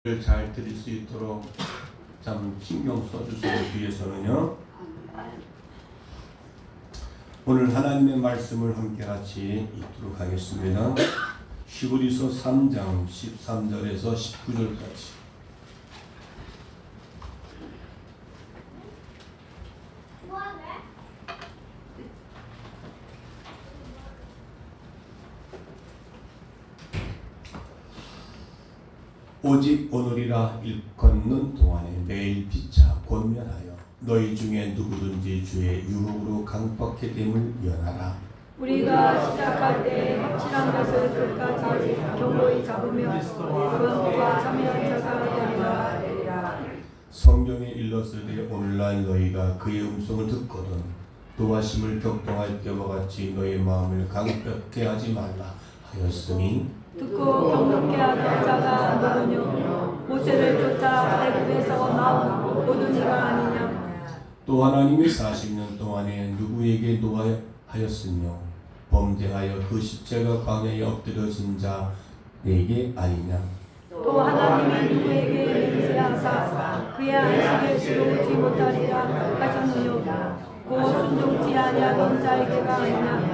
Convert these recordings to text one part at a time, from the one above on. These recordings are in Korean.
잘 드릴 수 있도록 참 신경 써주시기 위해서는요, 오늘 하나님의 말씀을 함께 같이 읽도록 하겠습니다. 히브리서 3장 13절에서 19절까지. 오직 오늘이라 일컫는 동안에 매일 피차 권면하여 너희 중에 누구든지 주의 유혹으로 강박해 됨을 면하라. 우리가 시작할 때 확실한 것을 끝까지 견고히 잡으며 그것과 참여한 자가 되리라. 성경에 일렀으되 오늘날 너희가 그의 음성을 듣거든 도와심을 격동할 때와 같이 너희 마음을 강박해 하지 말라 하였으니 듣고 경건케 하던 자가 누구뇨? 모세를 쫓아 애굽에서 나온 모든 이가 아니냐? 또 하나님이 40년 동안에 누구에게 노하였으며 범죄하여 그 십자가 광야에 엎드려진 자에게 아니냐? 또 하나님이 누구에게 맹세하사 그의 안식에 들어오지 못하리라 하셨느뇨? 곧 순종치 아니하던 자에게가 아니냐?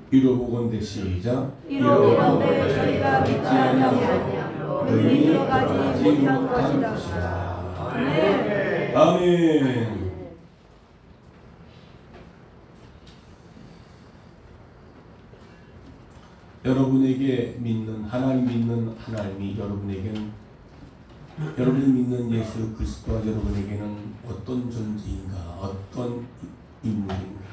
이로보건대 시작. 이로보건대 저희가 믿지 아니하고 능히 들어가지 못한 것이다. 아멘. 아멘. 여러분에게 믿는 하나님 믿는 하나님이 여러분에게는 여러분이 믿는 예수 그리스도가 여러분에게는 어떤 존재인가, 어떤 인물인가,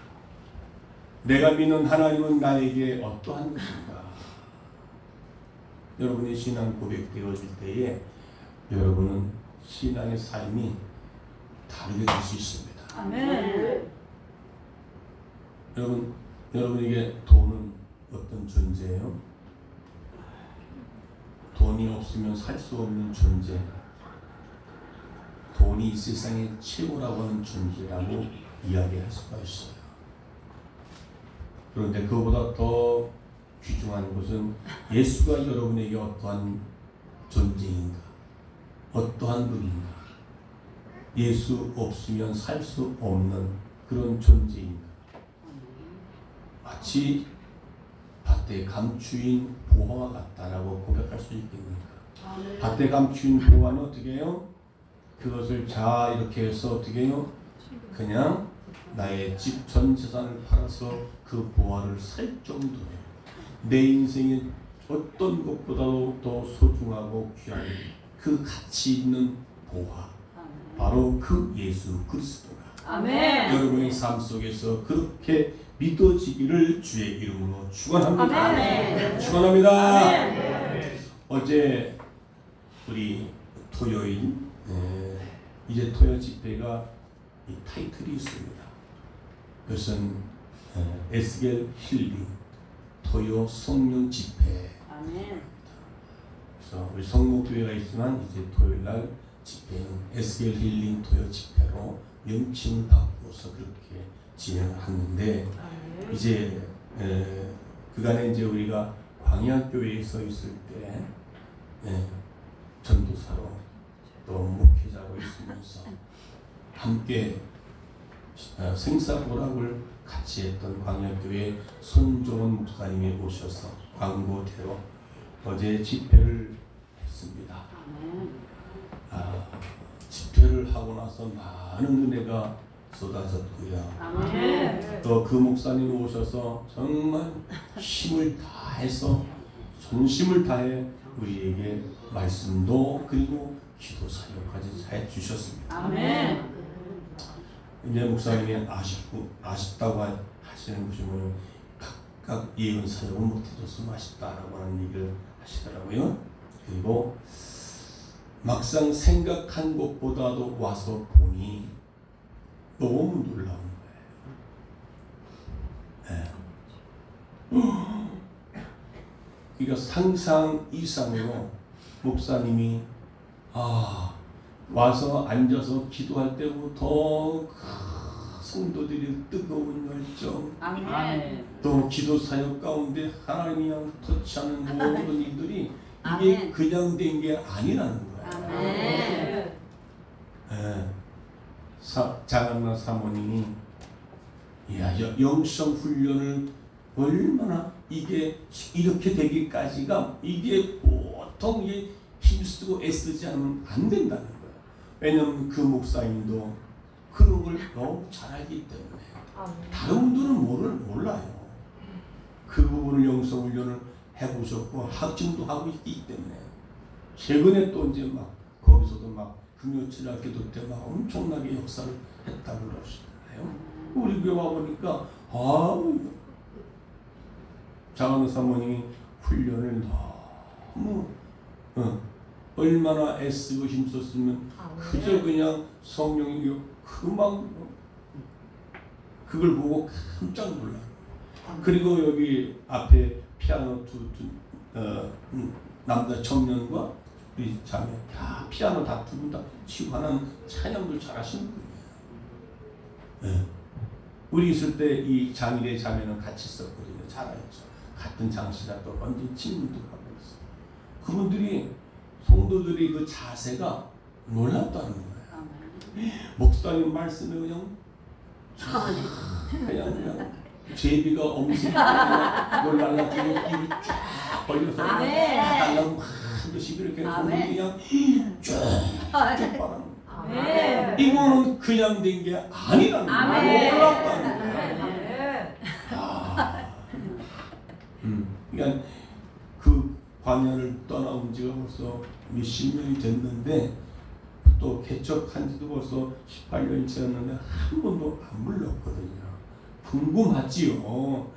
내가 믿는 하나님은 나에게 어떠한 것인가. 여러분의 신앙 고백되어질 때에 여러분은 신앙의 삶이 다르게 될 수 있습니다. 아멘. 여러분에게 돈은 어떤 존재예요? 돈이 없으면 살 수 없는 존재. 돈이 이 세상의 최고라고 하는 존재라고 이야기할 수가 있어요. 그런데 그보다 더 귀중한 것은 예수가 여러분에게 어떠한 존재인가, 어떠한 분인가, 예수 없으면 살 수 없는 그런 존재인가. 마치 밭에 감추인 보화와 같다라고 고백할 수 있겠는가. 밭에 감추인 보화는 어떻게 해요? 그것을 자 이렇게 해서 어떻게 해요? 그냥 나의 집 전 재산을 팔아서 그 보화를 살 정도예요. 내 인생에 어떤 것보다도 더 소중하고 귀한 그 가치 있는 보화, 바로 그 예수 그리스도가 아멘. 여러분의 삶 속에서 그렇게 믿어지기를 주의 이름으로 축원합니다. 아멘. 축원합니다. 아멘. 어제 우리 토요일 이제 토요 집회가 이 타이틀이 있습니다. 그것은 에스겔 힐링 토요 성령 집회. 아멘. 그래서 우리 성목교회가 있지만 이제 토요일날 집회는 에스겔 힐링 토요 집회로 명칭을 바꾸어서 그렇게 진행을 하는데, 이제 그간에 이제 우리가 광야교회에 서 있을 때 전도사로 또 목회자로 있으면서 함께 생사보락을 같이 했던 광야교회 손종원 목사님이 오셔서 광고대로 어제 집회를 했습니다. 집회를 하고 나서 많은 은혜가 쏟아졌고요. 또 그 목사님 오셔서 정말 힘을 다해서 전심을 다해 우리에게 말씀도 그리고 기도 사역까지 잘 주셨습니다. 아멘. 이제 목사님이 아쉽다고 하시는 것이 뭐냐면 각각 예언 사역을 못해줘서 아쉽다라고 하는 얘기를 하시더라고요. 그리고 막상 생각한 것보다도 와서 보니 너무 놀라운 거예요. 그러니까 상상 이상으로 목사님이 와서 앉아서 기도할 때부터 성도들이 뜨거운 열정, 아멘. 또 기도 사역 가운데 하나님이 터치하는 모든 일들이 이게 아멘. 그냥 된 게 아니라는 거야. 아멘. 장한나 사모님이 영성 훈련을 얼마나 이게 이렇게 되기까지가 이게 보통 이게 힘쓰고 애쓰지 않으면 안 된다는 거예요. 왜냐하면 그 목사님도 그런 걸 너무 잘 알기 때문에 다른 분들은 몰라요. 그 부분을 영성 훈련을 해보셨고 지금도 하고 있기 때문에 최근에 또 이제 막 거기서도 막 금요칠 기도 때 막 엄청나게 역사를 했다고 그러시잖아요. 우리 교회 와보니까 장한우 사모님이 훈련을 너무 얼마나 애쓰고 힘썼으면 그저 그냥 성령이 그걸 보고 깜짝 놀라요. 그리고 여기 앞에 피아노 남자 청년과 우리 자매 다 피아노 다 두 분 다 치고 하는 찬양들 잘하시는 분이에요. 네. 우리 있을 때 이 장일의 자매는 같이 있었거든요. 잘 알죠. 같은 장시라 또 완전 친구도 하고 있어요. 그분들이 성도들이 그 자세가 놀랍다는 거예요. 목사님 말씀에 그냥 제비가 엄청 놀랄라고 입이 쫙 벌려서 달라고 한듯이 이렇게 그냥 쫙 바람. 이거는 그냥 된 게 아니라는 거예요. 놀랍다는 거예요. 그러니까 그 관야를 떠나온 지가 벌써 몇십 년이 됐는데 또 개척한 지도 벌써 18년이 지났는데 한 번도 안 불렀거든요. 궁금하지요.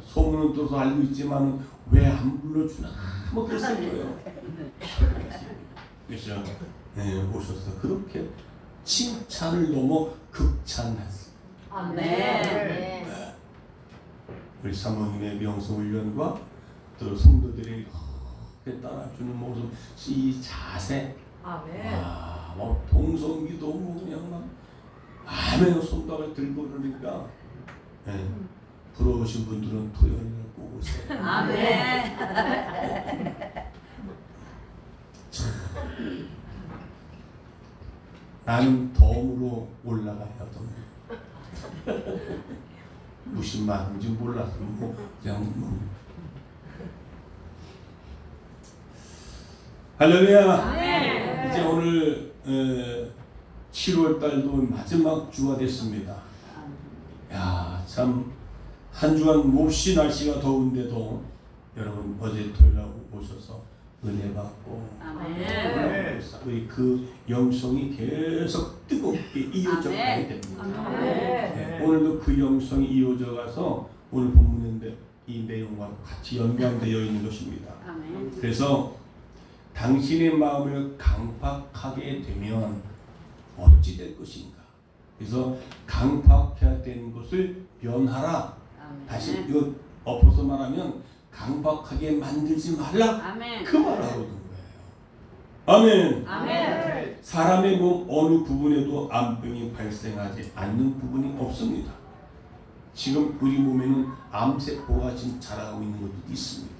소문은 또 알고 있지만 왜 안 불러주나 뭐 그랬을 거예요. 그래서 오셔서 그렇게 칭찬을 넘어 극찬했습니다. 아멘. 우리 사모님의 명성훈련과 또 성도들이 이렇게 따라주는 모습, 이 자세, 뭐 동성기도 뭐 그냥 막 아멘 손닥을 들고 그러니까 부러우신 분들은 토요일을 꼭 오세요. 아멘. 나는 덤으로 올라가야 덤. 무슨 말인지 몰라서 그냥 할렐루야. 이제 오늘 7월 달도 마지막 주가 됐습니다. 야, 참 한 주간 몹시 날씨가 더운데도 여러분 어제 토요일 오셔서 은혜 받고 우리 그 영성이 계속 뜨겁게 이어져 가야 됩니다. 오늘도 그 영성이 이어져 가서 오늘 본문인데 이 내용과 같이 연관되어 있는 것입니다. 그래서 당신의 마음을 강팍하게 되면 어찌 될 것인가? 그래서 강팍해야 되는 것을 변하라. 다시 이거 엎어서 말하면 강팍하게 만들지 말라. 그 말을 하거든 거예요. 아멘. 사람의 몸 어느 부분에도 암병이 발생하지 않는 부분이 없습니다. 지금 우리 몸에는 암세포가 지금 자라고 있는 것도 있습니다.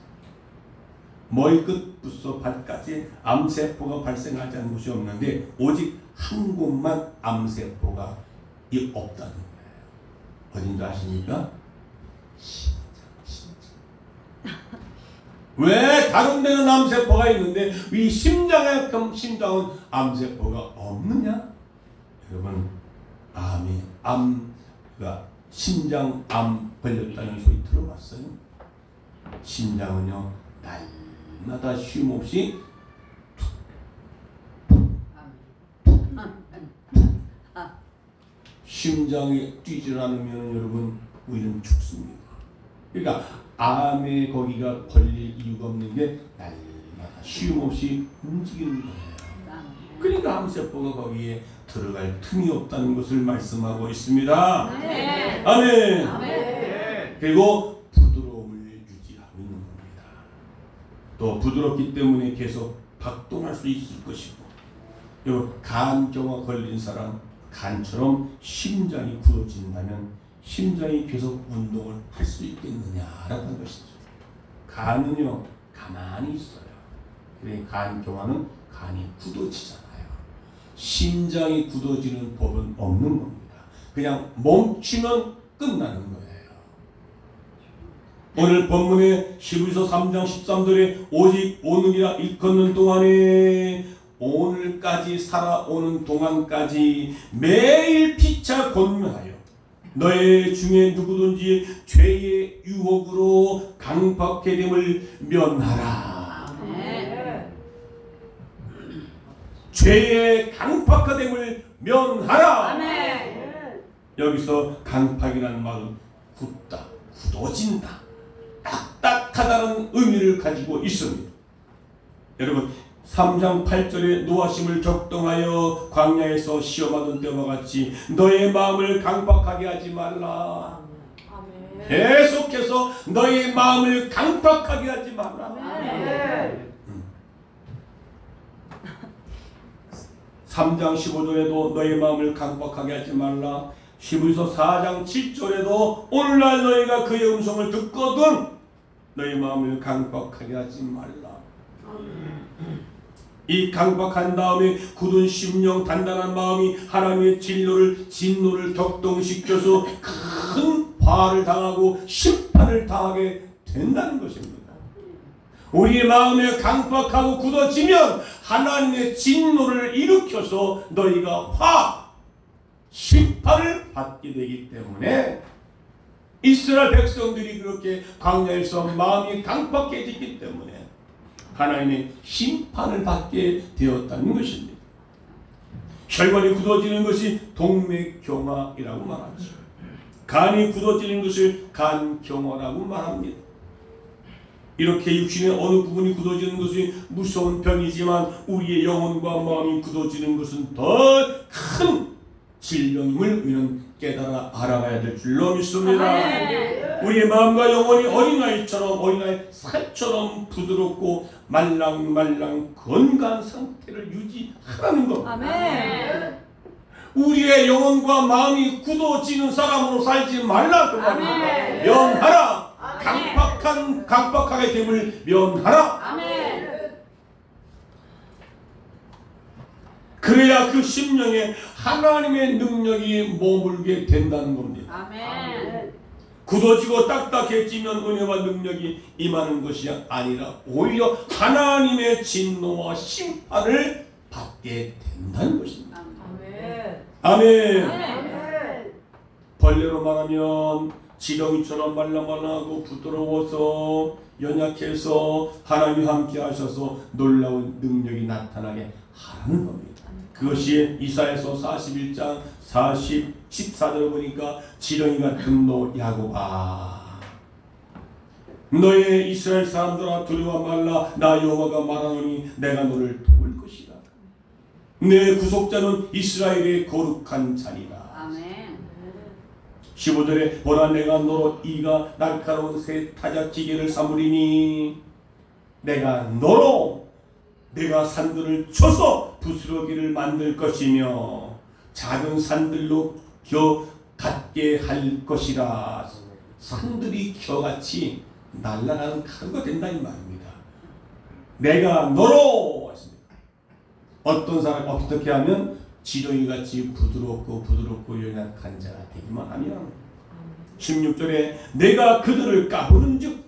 머리끝부터 발까지 암세포가 발생하지 않는 곳이 없는데 오직 한 곳만 암세포가 없다는 거예요. 어딘지 아십니까? 심장. 왜 다른 데는 암세포가 있는데 이 심장은 암세포가 없느냐? 여러분 심장암 걸렸다는 소리 들어봤어요? 심장은요 날마다 쉼없이 심장이 뛰질 않으면 여러분 우리는 죽습니다. 그러니까 암에 거기가 걸릴 이유가 없는 게 날마다 쉼없이 움직이는 거예요. 그러니까 암세포가 거기에 들어갈 틈이 없다는 것을 말씀하고 있습니다. 아멘. 그리고 부드러움을 유지하고 있는 겁니다. 또 부드럽기 때문에 계속 박동할 수 있을 것이고 간경화 걸린 사람 간처럼 심장이 굳어진다면 심장이 계속 운동을 할 수 있겠느냐라고 하는 것이죠. 간은요 가만히 있어요. 그러니까 간경화는 간이 굳어지잖아요. 심장이 굳어지는 법은 없는 겁니다. 그냥 멈추면 끝나는 거예요. 오늘 본문의 히브리서 3장 13절에 오직 오늘이라 일컫는 동안에 오늘까지 살아오는 동안까지 매일 피차 권면하여 너의 중에 누구든지 죄의 유혹으로 강박해 됨을 면하라. 죄의 강박하됨을 면하라. 아멘. 여기서 강박이라는 말은 굳다, 굳어진다, 딱딱하다는 의미를 가지고 있습니다. 여러분 3장 8절에 노하심을 적동하여 광야에서 시험하던 때와 같이 너의 마음을 강박하게 하지 말라. 계속해서 너의 마음을 강박하게 하지 말라. 3장 15절에도 너의 마음을 강박하게 하지 말라. 히브리서 4장 7절에도 오늘날 너희가 그의 음성을 듣거든 너의 마음을 강박하게 하지 말라. 이 강박한 다음에 굳은 심령 단단한 마음이 하나님의 진노를 격동시켜서 큰 화를 당하고 심판을 당하게 된다는 것입니다. 우리의 마음에 강박하고 굳어지면 하나님의 진노를 일으켜서 너희가 심판을 받게 되기 때문에 이스라엘 백성들이 그렇게 광야에서 마음이 강박해지기 때문에 하나님의 심판을 받게 되었다는 것입니다. 혈관이 굳어지는 것이 동맥경화이라고 말하죠. 간이 굳어지는 것을 간경화라고 말합니다. 이렇게 육신의 어느 부분이 굳어지는 것이 무서운 병이지만 우리의 영혼과 마음이 굳어지는 것은 더 큰 질병임을 우리는 깨달아 알아가야 될 줄로 믿습니다. 우리의 마음과 영혼이 어린아이 살처럼 부드럽고 말랑말랑 건강한 상태를 유지하라는 겁니다. 아멘. 우리의 영혼과 마음이 굳어지는 사람으로 살지 말라 그 말입니다. 면하라. 강박하게 됨을 면하라. 아멘. 그래야 그 심령에 하나님의 능력이 머물게 된다는 겁니다. 아멘. 굳어지고 딱딱해지면 은혜와 능력이 임하는 것이 아니라 오히려 하나님의 진노와 심판을 받게 된다는 것입니다. 아멘. 벌레로 말하면 지렁이처럼 말랑말랑하고 부드러워서 연약해서 하나님이 함께 하셔서 놀라운 능력이 나타나게 하라는 겁니다. 그것이 이사야서 41장 14절을 보니까 지렁이 같은 너 야곱아 너의 이스라엘 사람들아 두려워 말라 나 여호와가 말하노니 내가 너를 도울 것이다. 내 구속자는 이스라엘의 거룩한 자니라. 아멘. 15절에 보라 내가 너로 이가 날카로운 새 타작 기계를 삼으리니 내가 산들을 쳐서 부스러기를 만들 것이며 작은 산들로 닿게 할 것이라. 산들이 겨같이 날아가는 가루가 된다 이 말입니다. 내가 너로 어떤 사람 어떻게 하면 지렁이같이 부드럽고 연약한 자가 되기만 하면 16절에 내가 그들을 까부는 즉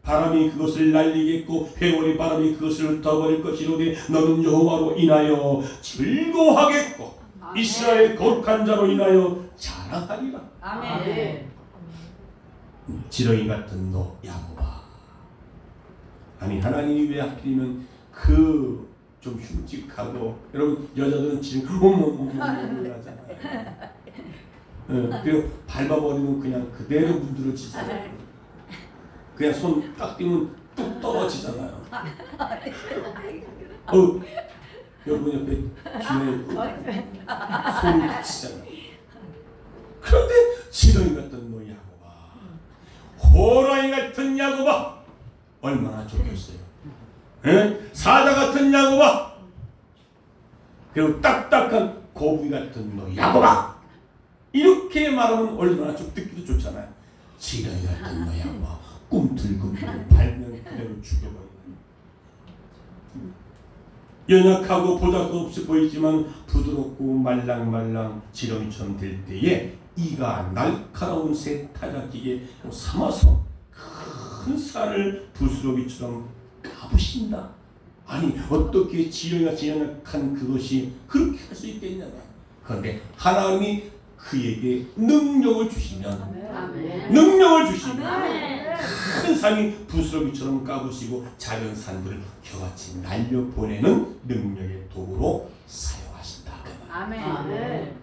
바람이 그것을 날리겠고 회오리 바람이 그것을 흩어버릴 것이로되 너는 여호와로 인하여 즐거워하겠고 이스라엘 거룩한 자로 인하여 자랑하리라. 아멘. 지렁이 같은 너 야곱아. 아니 하나님이 왜 하필이면 그 좀 흉측하고 여러분 여자들은 지금 어머 하잖아요. 그리고 밟아버리면 그냥 그대로 문드러지잖아요. 그냥 손 딱 띄면 뚝 떨어지잖아요. 여러분 옆에 뒤에 손이 다치잖아요. 그런데 지렁이 같은 너 야곱아, 호랑이 같은 야곱아, 얼마나 좋겠어요. 사자 같은 야곱아, 그리고 딱딱한 거북이 같은 너 야곱아, 이렇게 말하면 얼마나 듣기도 좋잖아요. 지렁이 같은 너 야곱아, 꿈틀꿈틀 밟으면 그대로 죽여버리는. 연약하고 보잘것없이 보이지만 부드럽고 말랑말랑 지렁이처럼 될 때에 이가 날카로운 새 타작기에 삼아서 큰 산을 부스러기처럼 까부신다. 아니 어떻게 지렁이같이 연약한 그것이 그렇게 할 수 있겠냐. 그런데 하나님이 그에게 능력을 주시면 아멘. 능력을 주시면 아멘. 큰 산이 부스러기처럼 까부시고 작은 산들을 겨같이 날려보내는 능력의 도구로 사용하신다. 그 말. 아멘.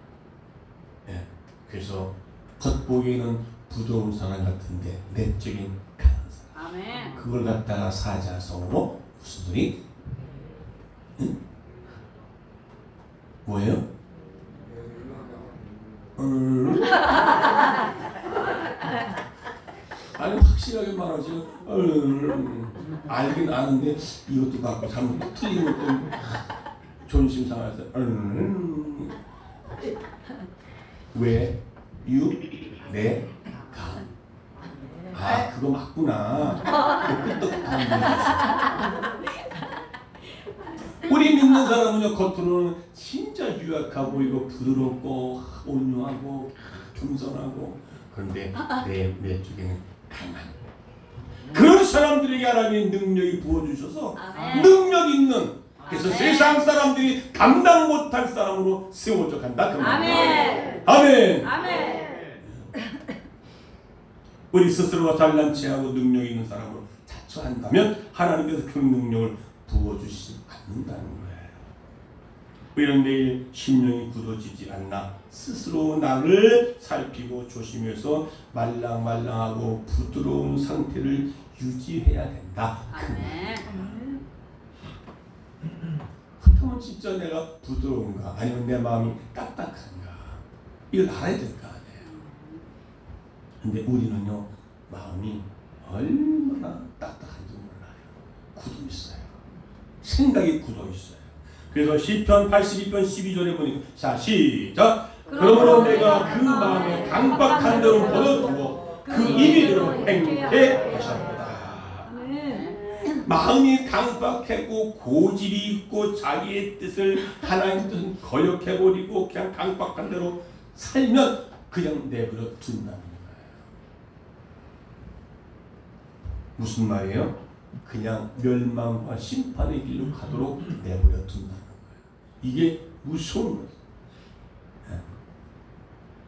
예, 그래서 겉보기에는 부드러운 사람 같은데 내적인 강한 사람. 아멘. 그걸 갖다가 사자성어로 무슨 소리? 응? 뭐예요? 아니 확실하게 말하지. 알긴 아는데 이것도 갖고 잘못 틀린 것도 존심 상해서 왜? 유? 내? 가. 아 그거 맞구나. 끄떡하는 우리 믿는 사람은요 겉으로는 진짜 유약하고 보이고 부드럽고 온유하고 겸손하고 그런데 내 쪽에는 강한 그런 사람들에게 하나님의 능력이 부어주셔서 아멘. 능력 있는 그래서 아멘. 세상 사람들이 감당 못할 사람으로 세워져 간다. 그 아멘. 아멘. 아멘. 우리 스스로가 잘난 체하고 능력 있는 사람으로 자처한다면 하나님께서 그 능력을 부어주시지 않는다는 거예요. 우리는 매일 심령이 굳어지지 않나 스스로 나를 살피고 조심해서 말랑말랑하고 부드러운 상태를 유지해야 된다. 아멘. 그렇다면 진짜 내가 부드러운가 아니면 내 마음이 딱딱한가 이걸 알아야 될 거 아니에요. 근데 우리는요 마음이 얼마나 딱딱한지 몰라요. 굳어 있어요. 생각이 굳어 있어요. 그래서 시편 82편 12절에 보니까 자 시작. 그러므로 내가 그 마음에 강박한 대로 버려두고 그 임의대로 행케 하셨다. 마음이 강박하고 고집이 있고 자기의 뜻을 하나님의 뜻을 거역해버리고 그냥 강박한 대로 살면 그냥 내버려 둔다는 거예요. 무슨 말이에요? 그냥 멸망과 심판의 길로 가도록 내버려 둔다는 거예요. 이게 무서운 거예요.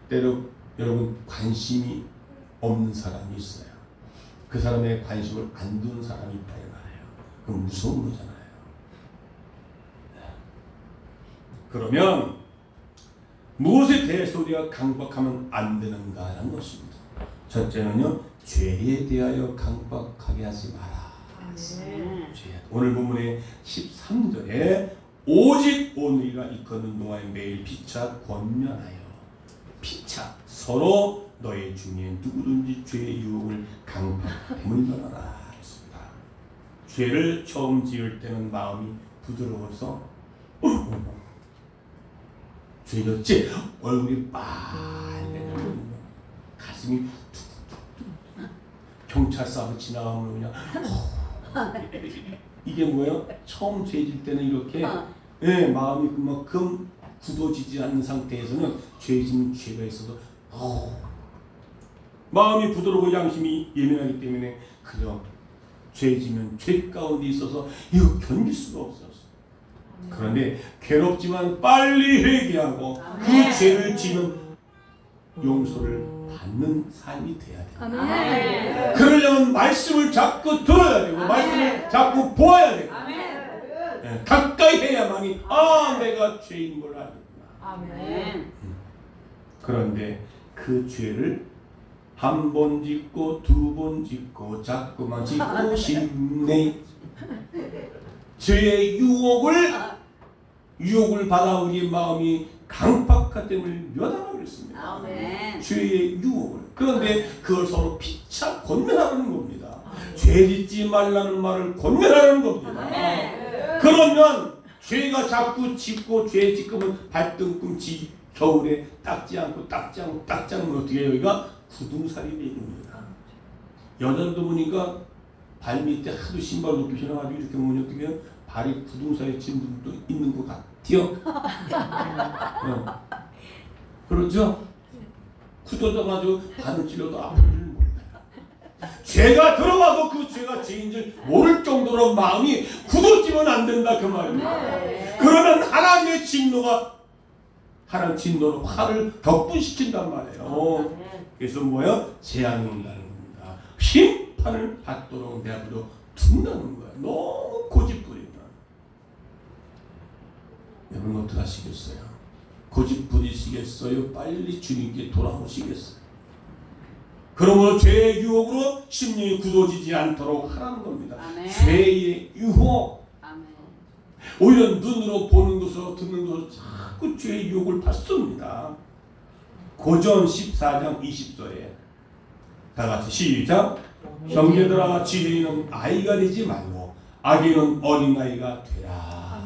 때로 여러분 관심이 없는 사람이 있어요. 그 사람의 관심을 안 두는 사람이 있다 이 말이에요. 그럼 무서운 거잖아요. 그러면 무엇에 대해서 우리가 강박하면 안 되는가라는 것입니다. 첫째는요, 죄에 대하여 강박하게 하지 마라. 오늘 본문의 13절에 오직 오늘이라 일컫는 동안에 매일 피차 권면하여 피차 서로 너의 중에 누구든지 죄의 유혹을 강박함을 면하라 했습니다. 죄를 처음 지을 때는 마음이 부드러워서 죄였지 얼굴이 빨개지고 가슴이 툭툭툭 경찰서 앞에 지나가면 그냥 이게 뭐예요? 처음 죄질 때는 이렇게 마음이 그만큼 굳어지지 않는 상태에서는 죄짓는 죄가 있어서 마음이 부드럽고 양심이 예민하기 때문에 그저 죄지면 죄 가운데 있어서 이거 견딜 수가 없었어. 그런데 괴롭지만 빨리 회개하고 그 죄를 지면 용서를 받는 삶이 돼야 돼. 아멘. 그러려면 말씀을 자꾸 들어야 되고 말씀을 자꾸 보아야 되고 가까이 해야만이 내가 죄인 걸 알겠구나. 아멘. 그런데 그 죄를 한 번 짓고 두 번 짓고 자꾸만 짓고 싶네. 죄의 유혹을 받아 우리 마음이 강박하기 때문에 멸하라고 그랬습니다. 아멘. 죄의 유혹을. 그런데 그걸 서로 피차 권면하는 겁니다. 죄 짓지 말라는 말을 권면하는 겁니다. 그러면 죄가 자꾸 짓고 죄 짓으면 발등꿈치 겨울에 닦지 않고 어떻게 해요? 여기가 구둥살이 되는 겁니다. 여자도 보니까 발 밑에 하도 신발 높이 신어가지고 이렇게 보면 어떻게 해요? 발이 부동산에 친 분도 있는 것 같아요. 그렇죠? 굳어져가지고 발을 찔러도 아픈 줄 몰라요. 죄가 들어와도 그 죄가 죄인 줄 모를 정도로 마음이 굳어지면 안 된다 그 말입니다. 그러면 하나님의 진노가 하나님 진노로 화를 격분시킨단 말이에요. 그래서 뭐예요? 재앙이 온다는 겁니다. 심판을 받도록 내버려 둔다는 거야. 너무 고집부리다. 여러분 어떻게 하시겠어요? 고집부리시겠어요? 빨리 주님께 돌아오시겠어요? 그러므로 죄의 유혹으로 심령이 굳어지지 않도록 하라는 겁니다. 아멘. 죄의 유혹. 아멘. 오히려 눈으로 보는 것으로 듣는 것으로 자꾸 죄의 유혹을 받습니다. 고전 14장 20절에 다 같이 시작. 형제들아 지혜인은 아이가 되지 말고 악인은 어린아이가 되라.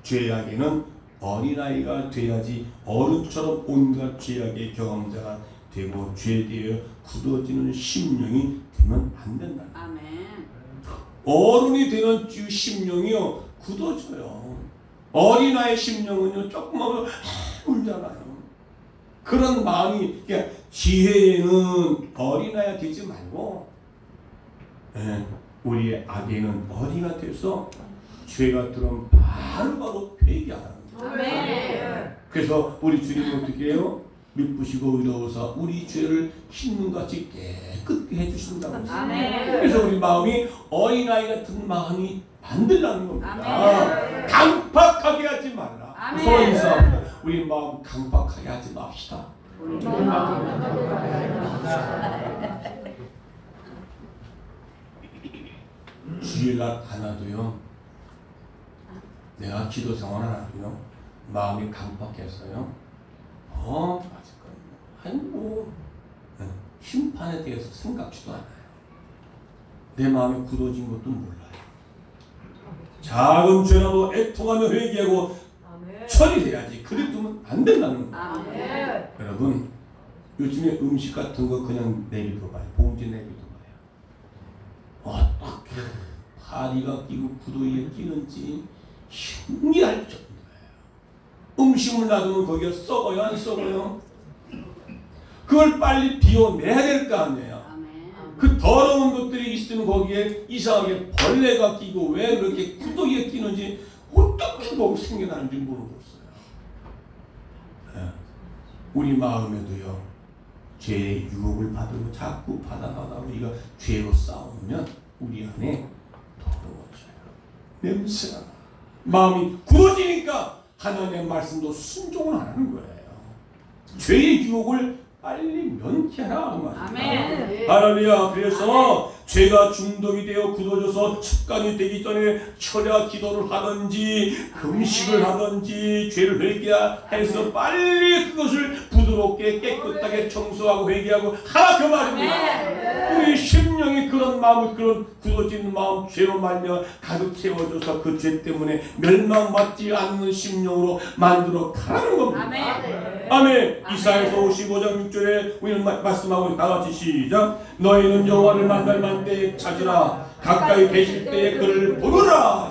죄악에는 어린아이가 돼야지 어른처럼 온갖 죄악의 경험자가 되고 죄에 대해 굳어지는 심령이 되면 안 된다. 아멘. 어른이 되는 심령이요 굳어져요. 어린아이 심령은요 조금만 울잖아요. 그런 마음이 그러니까 지혜에는 어린아이가 되지 말고 우리의 악에는 어리가 돼서 죄가 들어오면 바로 회개하라는 거예요. 아멘. 그래서 우리 주님은 어떻게 해요? 미쁘시고 의로우사 우리 죄를 씻는같이 깨끗게 해주신다고 했어요. 아멘. 그래서 우리 마음이 어린아이 같은 마음이 만들라는 겁니다. 아멘. 강팍하게 하지 말라. 아멘. 서로 인사합니다. 우리 마음 강팍하게 하지 맙시다. 주일날 하나도요. 내가 기도 생활을 하고요. 마음이 강팍했어요. 맞을 겁니다. 아이고 심판에 대해서 생각지도 않아요. 내 마음이 굳어진 것도 몰라요. 작은 죄라도 애통하며 회개하고 처리해야지. 그래 두면 안 된다는 거예요. 여러분 요즘에 음식 같은 거 그냥 내비둬봐요. 봉지 내비둬봐요. 어떻게 파리가 끼고 구더기가 끼는지 신기할 정도예요. 음식물 놔두면 거기가 썩어요? 안 썩어요? 그걸 빨리 비워내야 될 거 아니에요. 그 더러운 것들이 있으면 거기에 이상하게 벌레가 끼고 왜 그렇게 구더기가 끼는지 어떻게 거기 생겨나는지 모르겠어요. 우리 마음에도요 죄의 유혹을 받으고 자꾸 받아가다 우리가 죄로 싸우면 우리 안에 더러워져요. 냄새가 나. 마음이 굳어지니까 하나님의 말씀도 순종을 안 하는 거예요. 죄의 유혹을 빨리 면케하라 그 말입니다. 할렐루야. 그래서 죄가 중독이 되어 굳어져서 습관이 되기 전에 철야 기도를 하든지 금식을 하든지 죄를 회개해서 빨리 그것을 부드럽게 깨끗하게 청소하고 회개하고 하라 그 말입니다. 우리 심령이 그런 마음을 그런 굳어진 마음 죄로 말며 가득 채워줘서 그 죄 때문에 멸망받지 않는 심령으로 만들어 가라는 겁니다. 아멘. 이사야서 55장 6절에 우리는 말씀하고 다 같이 시작. 너희는 여호와를 만날 만때에 찾으라. 가까이 계실 때에 그를 부르라.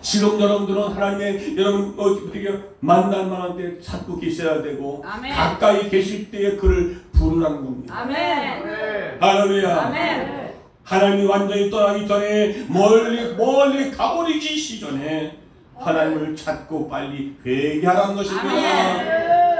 지금 여러분들은 하나님의 여러분 어떻게 만날 만한 때 찾고 계셔야 되고 아멘. 가까이 계실 때에 그를 부르라는 겁니다. 할렐루야. 아멘. 하나님이 완전히 떠나기 전에 멀리 가버리기 시전에 하나님을 찾고 빨리 회개하라는 것입니다.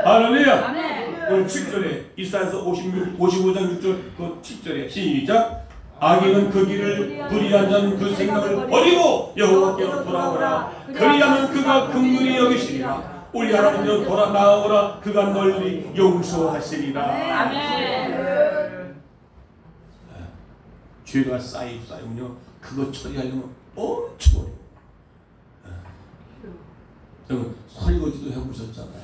할렐루야. 오늘 7절에 이사야서 55장 6절 그 7절에 시작. 악인은 그 길을 불의한 자는 그 생각을 버리고 여호와께로 돌아오라. 그리하면 그가 긍휼히 여기시리라. 우리 하나님께로 돌아 나오라. 그가 널리 용서하시리라. 아멘. 죄가 쌓이면요 그거 처리하려면 엄청 어려워요. 여러분 설거지도 해보셨잖아요.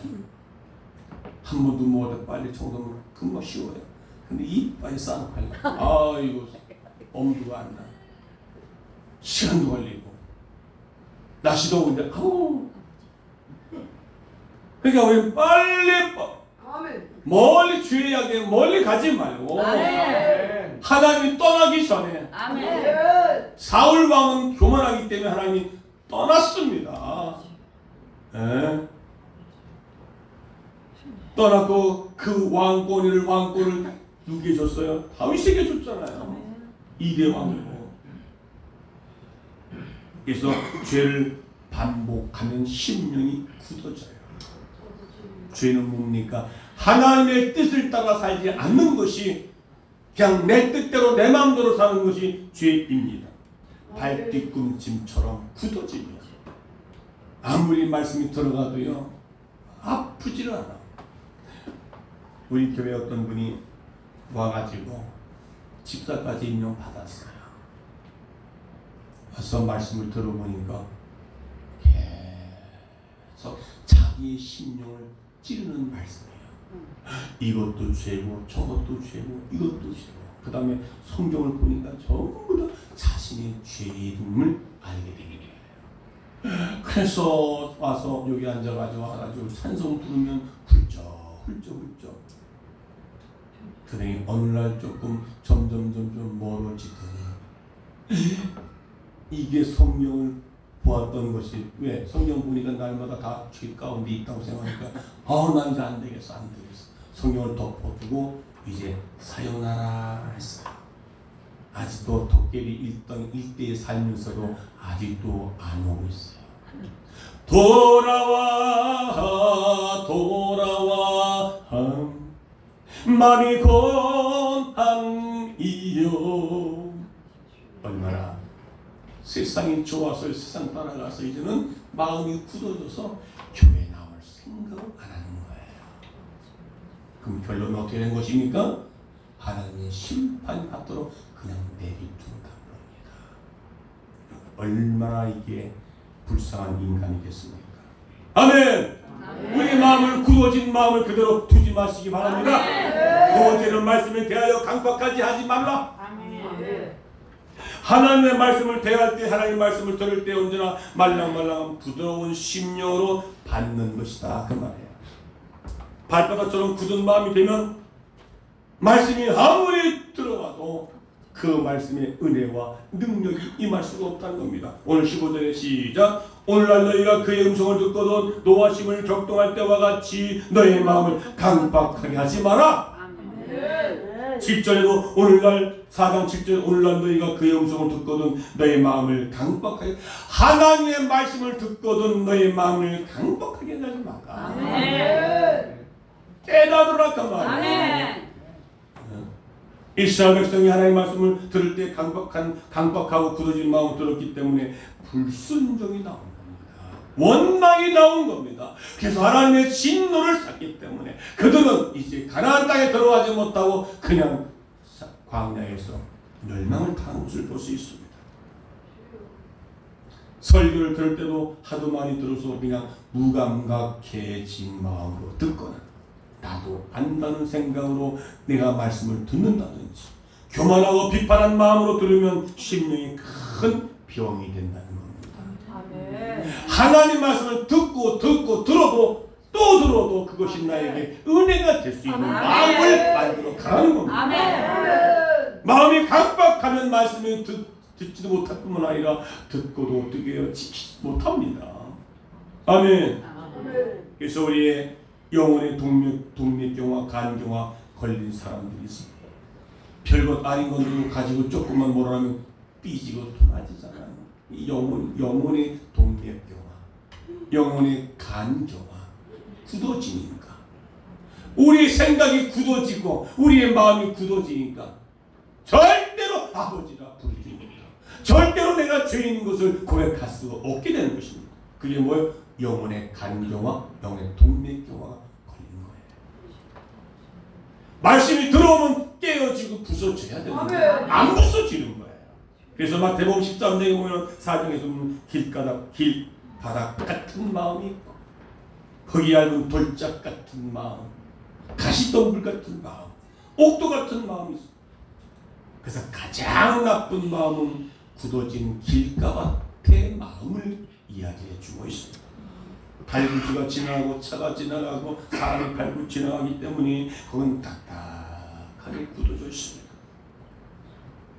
한 번도 뭐하다 빨리 청소하면 금방 쉬워요. 근데 이빨이 쌓아놓고 하려고 이거 엄두가 안 나. 시간도 걸리고 날씨 더운데 그러니까 우리 빨리 멀리 주의하게 멀리 가지 말고 아멘. 하나님이 떠나기 전에 아멘. 사울 왕은 교만하기 때문에 하나님이 떠났습니다. 예? 떠났고 그 왕권을 누구에게 줬어요? 다윗에게 줬잖아요. 이대 왕이고. 그래서 죄를 반복하면 심령이 굳어져요. 죄는 뭡니까? 하나님의 뜻을 따라 살지 않는 것이 그냥 내 뜻대로 내 마음대로 사는 것이 죄입니다. 발뒤꿈침처럼 굳어지면 아무리 말씀이 들어가도요 아프지를 않아. 우리 교회 어떤 분이 와가지고 집사까지 임명받았어요. 와서 말씀을 들어보니까 계속 자기의 심령을 찌르는 말씀이에요. 이것도 죄고 저것도 죄고 이것도 죄고 그 다음에 성경을 보니까 전부 다 자신의 죄임을 알게 되는 거예요. 그래서 와서 여기 앉아가지고 찬송 부르면 훌쩍 그러니 어느 날 조금 점점 멀어지더니 이게 성경을 보았던 것이 왜? 성경 보니까 날마다 다 죄 가운데 있다고 생각하니까 난 이제 안 되겠어. 성경을 덮어두고 이제 사요나라 했어요. 아직도 도깨비 1대에 살면서도 아직도 안 오고 있어요. 돌아와 마음이 권한이여. 얼마나 세상이 좋아서 세상 따라가서 이제는 마음이 굳어져서 교회 나올 생각을 안 하는 거예요. 그럼 결론은 어떻게 된 것입니까? 하나님의 심판 받도록 그냥 내비둔다는 겁니다. 얼마나 이게 불쌍한 인간이겠습니까? 아멘! 우리 마음을 굳어진 마음을 그대로 두지 마시기 바랍니다. 구원되는 말씀에 대하여 강박하지 하지 말라. 하나님의 말씀을 대할 때 하나님의 말씀을 들을 때 언제나 말랑말랑한 부드러운 심령으로 받는 것이다 그 말이에요. 발바닥처럼 굳은 마음이 되면 말씀이 아무리 들어와도 그 말씀의 은혜와 능력이 임할 수가 없다는 겁니다. 오늘 15절에 시작. 오늘날 너희가 그의 음성을 듣거든 노하심을 격동할 때와 같이 너의 마음을 강박하게 하지 마라. 7절에도 오늘날 4장 7절 오늘날 너희가 그의 음성을 듣거든 너의 마음을 강박하게 하나님의 말씀을 듣거든 너의 마음을 강박하게 하지 마라. 깨닫으라 그 말이에요. 이스라엘 백성이 하나님의 말씀을 들을 때 강박하고 굳어진 마음을 들었기 때문에 불순종이 나온 겁니다. 원망이 나온 겁니다. 그래서 하나님의 진노를 샀기 때문에 그들은 이제 가나안 땅에 들어가지 못하고 그냥 광야에서 멸망을 당한 것을 볼 수 있습니다. 설교를 들을 때도 하도 많이 들어서 그냥 무감각해진 마음으로 듣거나 나도 안다는 생각으로 내가 말씀을 듣는다든지 교만하고 비판한 마음으로 들으면 심령이 큰 병이 된다는 겁니다. 하나님 말씀을 듣고 들어도 또 들어도 그것이 나에게 은혜가 될 수 있는 마음을 만들어 가라는 겁니다. 마음이 강박하면 말씀을 듣지도 못할 뿐만 아니라 듣고도 어떻게 해요? 지키지 못합니다. 아멘. 그래서 우리의 영혼의 동맥경화, 간경화 걸린 사람들이 있습니다. 별것 아닌 것들을 가지고 조금만 뭐라 하면 삐지고 도나지잖아요. 영혼의 동맥경화, 영혼의 간경화, 굳어지니까 우리의 생각이 굳어지고 우리의 마음이 굳어지니까 절대로 아버지라 부르지 못합니다. 절대로 내가 죄인인 것을 고백할 수가 없게 되는 것입니다. 그게 뭐예요? 영혼의 간경화, 영혼의 동맥경화가 걸리는 거예요. 말씀이 들어오면 깨어지고 부서져야 되는 거예요. 안 부서지는 거예요. 그래서 마태복음 13장에 보면 4장에서 보면 길바닥 같은 마음이 있고 거기 얇은 돌짝 같은 마음, 가시덤불 같은 마음, 옥도 같은 마음이 있어요. 그래서 가장 나쁜 마음은 굳어진 길가밭의 마음을 이야기해 주고 있습니다. 발구지가 지나가고 차가 지나가고 사람이 밟고 지나가기 때문에 그건 딱딱하게 굳어져 있습니다.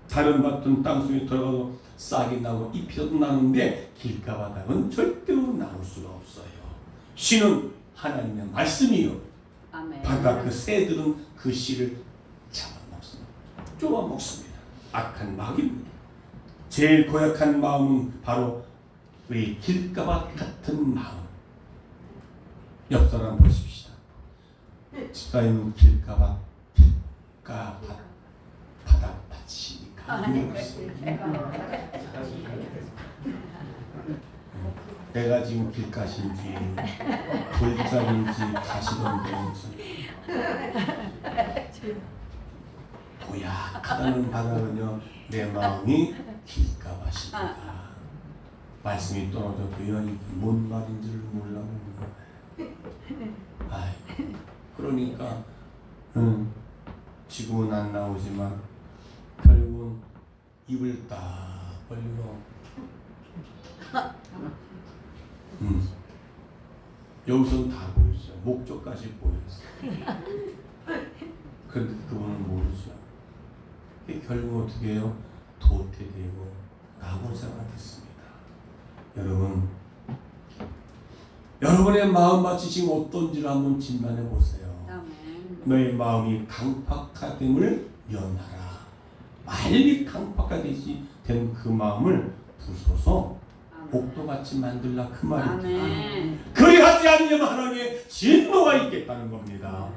다른 밭은 땅속에 들어가도 싹이 나고 잎이라도 나는데 길가바닥은 절대로 나올 수가 없어요. 씨는 하나님의 말씀이요. 아멘. 바다 그 새들은 그 씨를 잡아먹습니다. 쪼아먹습니다. 악한 마귀입니다. 제일 고약한 마음은 바로 우리 길가밭 같은 마음. 옆 사람 보십시다. 집가 있는 길가밭, 바닥밭이니까. 내가 지금 길가신지 돌짝인지 가시덤불인지 고약하다는 바닥은요 내 마음이 길가밭입니다. 말씀이 떨어져도요 이게 뭔 말인지를 몰라보는 거예요. 그러니까 지금은 안 나오지만 결국은 입을 딱 벌리고 여기서는 다 보였어요. 목적까지 보였어요. 그런데 그분은 모르죠. 결국 어떻게 해요? 도태되고 낙오자가 됐습니다. 여러분, 여러분의 마음밭이 지금 어떤지를 한번 진단해 보세요. 너의 마음이 강팍하됨을 면하라. 말이 강팍하듯이 된 그 마음을 부숴서 복도같이 만들라 그 말입니다. 그리하지 않으면 하나님의 진노가 있겠다는 겁니다.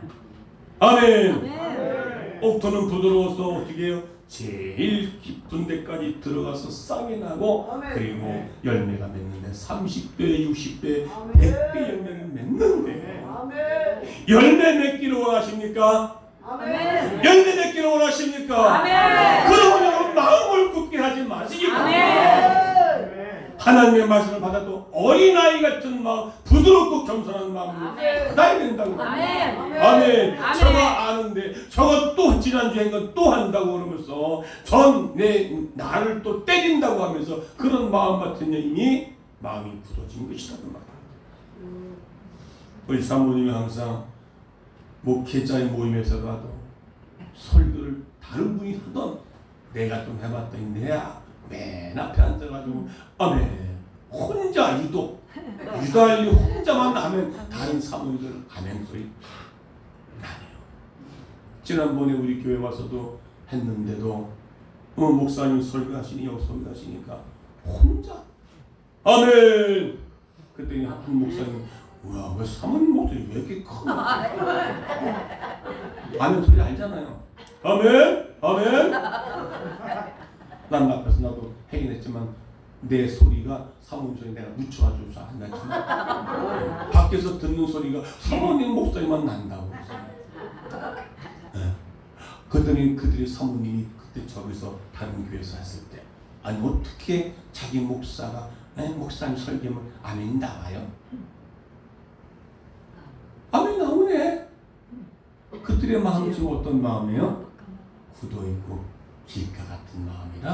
아멘. 옥토는 부드러워서 어떻게 해요? 제일 깊은 데까지 들어가서 싹이 나고 그리고 열매가 맺는데 30배, 60배, 100배 열매를 맺는데 열매 맺기를 원하십니까? 열매 맺기를 원하십니까? 그러면 여러분 마음을 굳게 하지 마시기 바랍니다. 하나님의 말씀을 받아도 어린아이 같은 마음, 부드럽고 겸손한 마음으로 받아야 된다고 합니다. 아멘. 저거 아는데 저거 또 지난주에 한 건 또 한다고 그러면서 나를 또 때린다고 하면서 그런 마음 같은 이미 마음이 굳어진 것이라고 말합니다. 우리 사모님이 항상 목회자의 모임에서 가도 설교를 다른 분이 하던 내가 좀 해봤더니 내가 맨 앞에 앉아가지고 아멘 혼자 유달리 혼자만 하면 다른 사모님들은 아멘 소리 나네요. 지난번에 우리 교회 와서도 했는데도 목사님 설교하시니 여기 설교하시니까 혼자 아멘. 그랬더니 한 목사님 뭐야 왜 사모님 목소리 왜 이렇게 커? 아멘 소리 알잖아요. 아멘 아멘. 난 앞에서 나도 하긴 했지만 내 소리가 사모님 소리 내가 묻혀가지고 안 나지만 밖에서 듣는 소리가 사모님 목소리만 난다고 네. 그랬더니 그들이 사모님이 그때 저기서 다른 교회에서 했을 때 아니 어떻게 자기 목사가 목사님 설교하면 아멘 나와요? 아멘 나오네. 그들의 마음이 지금 어떤 마음이에요? 굳어있고 길가 같은 마음이라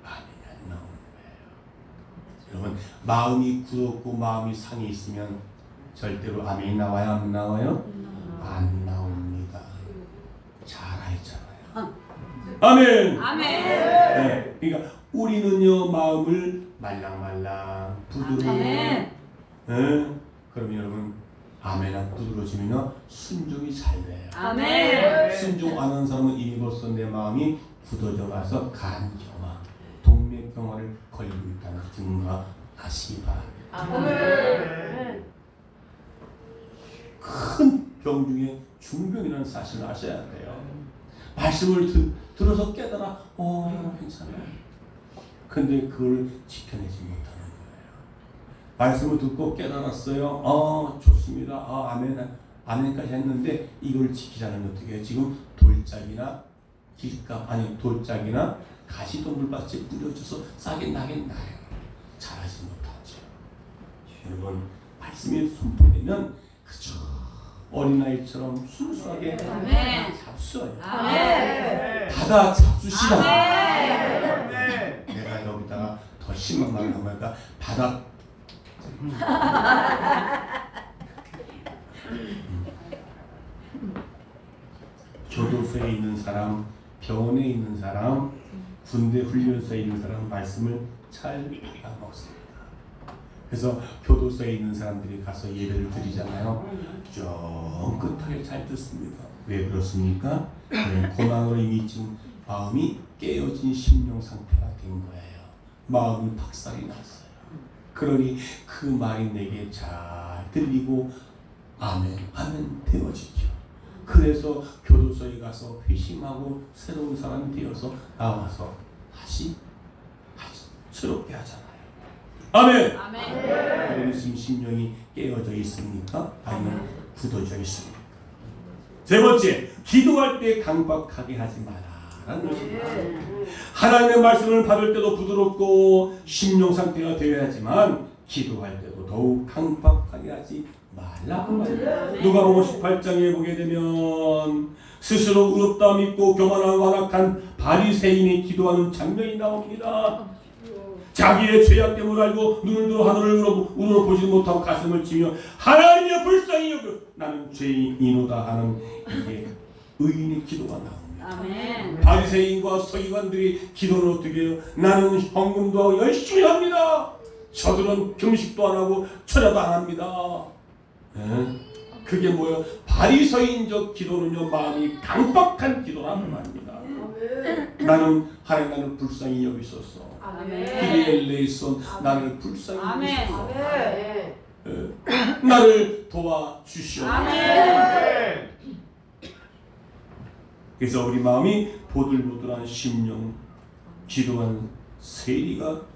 아멘이 안 나오는 거예요. 여러분 마음이 굳었고 마음이 상이 있으면 절대로 아멘이 나와요? 안 나와요? 안 나옵니다. 잘 알잖아요. 아멘. 아멘. 네, 그러니까 우리는요 마음을 말랑말랑 부드러워. 네? 그러면 여러분 아멘하고 부드러워지면요 순종이 잘 돼요. 아멘. 순종 안 하는 사람은 이미 벌써 내 마음이 굳어져 가서 간경화, 동맥경화를 걸리고 있다는 증거하시기 바랍니다. 아멘. 큰 병 중에 중병이라는 사실을 아셔야 돼요. 말씀을 들어서 깨달아 괜찮아요. 근데 그걸 지켜내지 못하는 거예요. 말씀을 듣고 깨달았어요. 좋습니다. 아멘까지 했는데 이걸 지키자는 어떻게 해요? 지금 돌짝이나 돌짝이나 가시덤불밭에 뿌려져서 싹이 나긴 나요. 잘하지 못하죠. 여러분 말씀이 선포되면 그저 어린아이처럼 순수하게 잡수어요. 받아 잡수시라. 내가 여기다가 더 심한 말을 하면 받아 교도소에 있는 사람, 병원에 있는 사람, 군대 훈련소에 있는 사람 말씀을 잘 알아먹습니다. 그래서 교도소에 있는 사람들이 가서 예배를 드리잖아요. 쫑긋하게 잘 듣습니다. 왜 그렇습니까? 고난으로 이미 지금 마음이 깨어진 심령 상태가 된 거예요. 마음이 박살이 났어요. 그러니 그 말이 내게 잘 들리고 아멘, 아멘 되어지죠. 그래서 교도소에 가서 회심하고 새로운 사람이 되어서 나와서 다시 새롭게 하잖아요. 아멘. 아멘. 지금 심령이 깨어져 있습니까? 아니면 굳어져 있습니까? 세 번째, 기도할 때 강박하게 하지 마라라는 것입니다. 하나님의 말씀을 받을 때도 부드럽고 심령 상태가 되어야 하지만 기도할 때도 더욱 강박하게 하지 말라고 말이에요. 누가복음 18장에 보게 되면 스스로 의롭다 믿고 교만하고 완악한 바리새인이 기도하는 장면이 나옵니다. 자기의 죄악됨을 알고 눈을 들어 하늘을 우러보지 못하고 가슴을 치며 하나님의 불쌍히 여겨 나는 죄인이노다 하는 이게 의인의 기도가 나옵니다. 아멘. 바리새인과 서기관들이 기도는 어떻게 해요? 나는 헌금도 하고 열심히 합니다. 저들은 금식도 안 하고 철야도 안 합니다. 그게 뭐예요? 바리새인적 기도는요, 마음이 강박한 기도라는 말입니다. 나는 하나님 나를 불쌍히 여기소서. 기리엘레이손 나를 불쌍히 여기소서. 나를 도와주시옵소서. 그래서 우리 마음이 보들보들한 심령, 기도한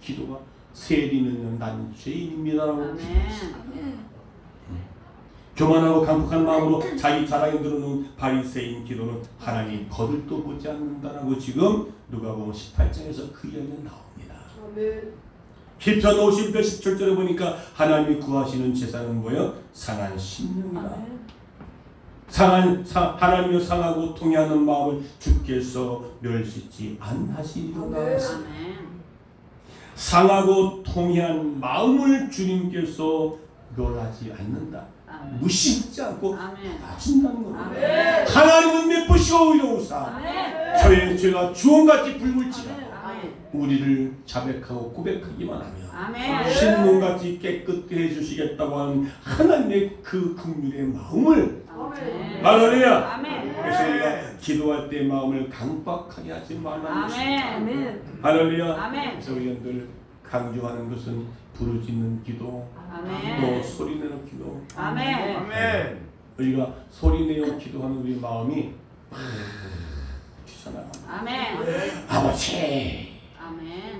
기도가 세리는 난 죄인입니다라고 기도했습니다. 교만하고 강팍한 마음으로 자기 자랑에 드러는 바리새인 기도는 하나님 거들떠 보지 않는다라고 지금 누가복음 18장에서 그 이야기가 나옵니다. 시편 50편 17절에 보니까 하나님이 구하시는 제사는 뭐예요? 상한 심령이라. 하나님을 상하고 통해하는 마음을 주께서 멸시치 않으시리로다. 상하고 통해한 마음을 주님께서 멸하지 않는다. 무시하지 않고 받아준다는 겁니다. 하나님은 미쁘시고 의로우사 저의 죄가 주홍같이 붉을지라 우리를 자백하고 고백하기만 하면 신문같이 깨끗게 해주시겠다고 하는 하나님의 그 긍휼의 마음을 할렐루야. 그래서 우리가 기도할 때 마음을 강박하게 하지 말라는 것입니다. 할렐루야. 그래서 우리가 늘 강조하는 것은 부르짖는 기도, 또 소리내는 기도. 우리가 소리내어 기도하는 우리 마음이 튀어나갑니다. 아버지.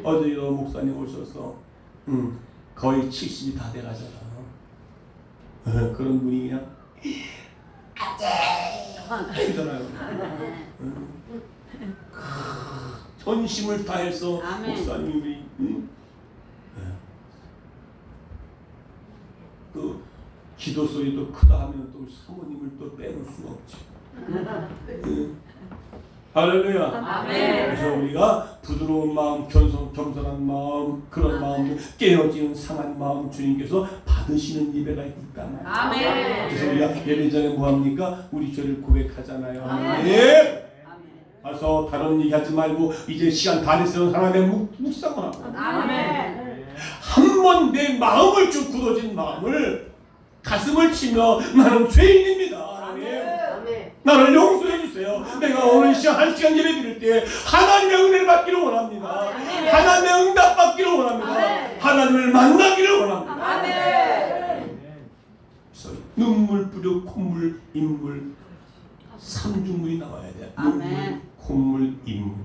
어제도 목사님 오셔서 거의 70이 다 돼가잖아. 그런 분이 그냥 하잖아요. 전심을 다해서 목사님이 또 기도 소리도 크다 하면 또 사모님을 또 빼놓을 수가 없죠. 할렐루야. 그래서 우리가 부드러운 마음, 겸손한 마음, 그런 마음, 깨어지는 상한 마음 주님께서 받으시는 예배가 있다. 그래서 우리가 예배 전에 뭐합니까? 우리 죄를 고백하잖아요. 예. 그래서 다른 얘기하지 말고 이제 시간 다 됐으면 하나님의 묵상을 하고 한 번 내 마음을 쭉 굳어진 마음을 가슴을 치며 나는 죄인입니다. 하나님. 나를 용서해 주세요. 내가 오늘 시간 한 시간 예배 드릴 때 하나님의 은혜를 받기를 원합니다. 하나님의 응답 받기를 원합니다. 하나님을 만나기를 원합니다. 그래서 눈물, 뿌려, 콧물, 인물, 삼중물이 나와야 돼. 눈물, 콧물, 인물.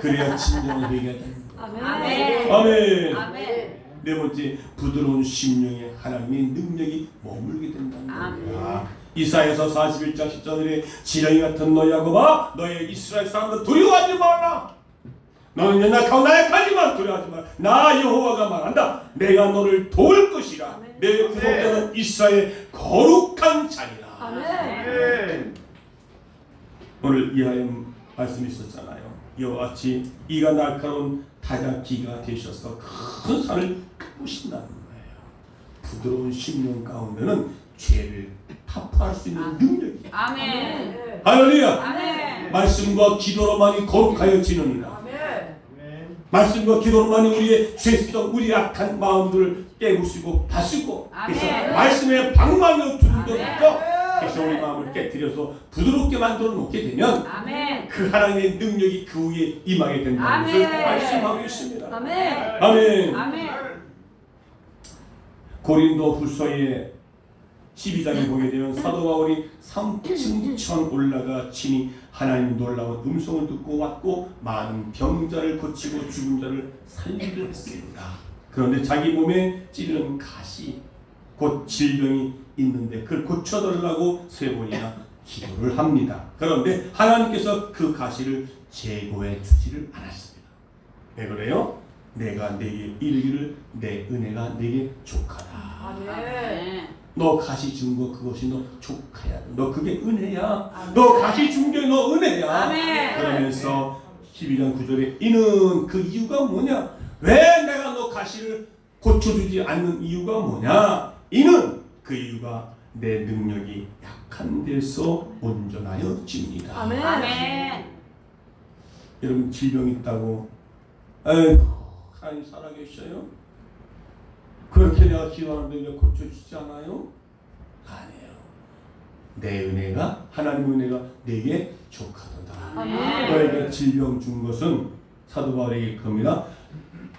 그래야 진정한 회개가 되는 거예요. 아멘. 네 번째, 부드러운 심령에 하나님의 능력이 머물게 된다는 겁니다. 이사야서 41장 10절에 지렁이 같은 너희 야곱아, 너희 이스라엘 사람들 두려워하지 말라. 너는 연약하고 나약하지만 두려워하지 말라. 나 여호와가 말한다. 내가 너를 도울 것이라. 내 구속자는 이스라엘 거룩한 자리라. 오늘 이하의 말씀이 있었잖아요. 이와 같이 이가 날카로운 타작기가 되셔서 큰 산을 끄신다는 거예요. 부드러운 심령 가운데는 죄를 타파할 수 있는 능력이 아멘. 할렐루야. 아멘. 말씀과 기도로만이 거룩하여지느니라. 말씀과 기도로만이 우리의 죄성, 우리 악한 마음들을 깨부수고 다스고 그래서 아멘. 말씀의 방망이로 두들겨서 아멘. 그래서 우리 마음을 깨뜨려서 부드럽게 만들어 놓게 되면 아멘. 그 하나님의 능력이 그 위에 임하게 된다는 것을 아멘. 말씀하고 있습니다. 아멘. 아멘. 아멘. 고린도 후서의 12장에 보게 되면 사도 바울이 3층천 올라가 친히 하나님의 놀라운 음성을 듣고 왔고 많은 병자를 고치고 죽은 자를 살리기도 했습니다. 그런데 자기 몸에 찌르는 가시 곧 질병이 있는데 그걸 고쳐달라고 3번이나 기도를 합니다. 그런데 하나님께서 그 가시를 제거해 주지를 않았습니다. 왜 그래요? 내가 내게 이르기를 내 은혜가 내게 족하다. 아멘. 너 가시 준 거 그것이 너 족하야. 너 그게 은혜야. 너 가시 준 게 너 은혜야. 아멘. 그러면서 12장 9절에 이는 그 이유가 뭐냐? 왜 내가 너 가시를 고쳐주지 않는 이유가 뭐냐? 이는 그 이유가 내 능력이 약한 데서 온전하여 집니다. 아멘. 아멘. 여러분 질병 있다고 아이고 하나님 살아계셔요? 그렇게 내가 기도하는데 왜 고쳐주지 않아요? 아니에요. 내 은혜가 하나님의 은혜가 내게 족하도다. 아멘. 너에게 질병 준 것은 사도 바울에게 겁니다.